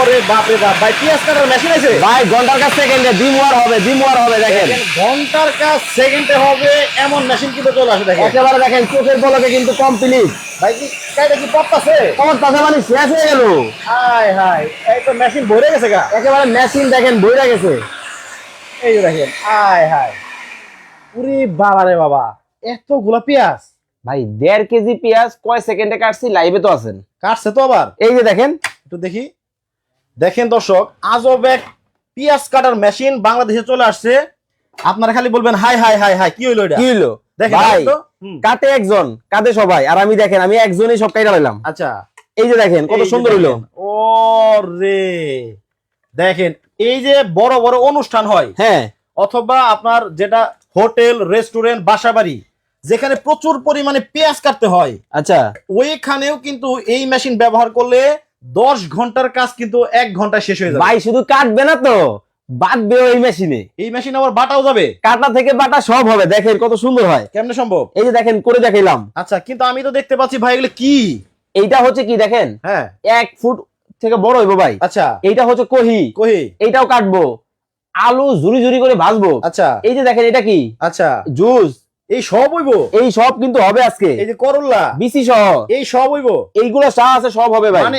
ওরে বাপ রে বাপ ভাই পিয়াজ কাটার মেশিন আছে ভাই ঘন্টার কাছ সেকেন্ডে ডিমওয়ার হবে দেখেন ঘন্টার কাজ সেকেন্ডে হবে এমন মেশিন কিন্তু চলে আসে দেখেন একেবারে দেখেন চোখের পলকে কিন্তু কমপ্লিট। ভাই কি কাইটা কি পড়তাছে আমার কথা মানে শেষ হয়ে গেল। হাই হাই এই তো মেশিন ভরে গেছে গা একেবারে মেশিন দেখেন বইরা গেছে। এই যে দেখেন হাই হাই পুরি বাবা রে বাবা এতগুলা পেঁয়াজ ভাই 1.5 কেজি পেঁয়াজ কয় সেকেন্ডে কাটছি, লাইভে তো আছেন। কাটছে তো আবার এই যে দেখেন একটু দেখি দেখেন দর্শক আজব এক পেঁয়াজ কাটার মেশিন বাংলাদেশে চলে আসছে আপনারা খালি বলবেন হাই হাই হাই হাই কি হইলো এটা কি হলো দেখেন ভাই, দেখেন তো কাটে একজন কাটে সবাই, আর আমি দেখেন আমি একজনই সব কাইটা লইলাম। আচ্ছা এই যে দেখেন কত এই যে সুন্দর হইলো। দেখেন। ও রে দেখেন এই যে বড় বড় অনুষ্ঠান হয় হ্যাঁ অথবা আপনার যেটা হোটেল রেস্টুরেন্ট বাসাবাড়ি যেখানে প্রচুর পরিমাণে পেঁয়াজ কাটতে হয় আচ্ছা ওইখানেও কিন্তু এই মেশিন ব্যবহার করলে 10 ঘন্টার কাজ কিন্তু 1 ঘন্টায় শেষ হয়ে যাবে ভাই শুধু কাটবে না তো, বাটবেও এই মেশিনে। এই মেশিন আবার বাটাও যাবে কাটা থেকে বাটা সব হবে, দেখেন কত সুন্দর হয়। কেমনে সম্ভব এই যে দেখেন করে দেখাইলাম। আচ্ছা কিন্তু আমি তো দেখতে পাচ্ছি ভাই এগুলো কি এইটা হচ্ছে কি দেখেন হ্যাঁ 1 ফুট থেকে বড় হইবো ভাই। আচ্ছা এইটা হচ্ছে কহি, কহি এইটাও কাটবো, আলু ঝুরি ঝুরি করে ভাজবো। আচ্ছা এই যে দেখেন এটা কি আচ্ছা জুস, এই সব হইব এই সব কিন্তু হবে আজকে। এই যে করল্লা বিসি সহ এই সব হইব এইগুলো চা আছে সব হবে ভাই। মানে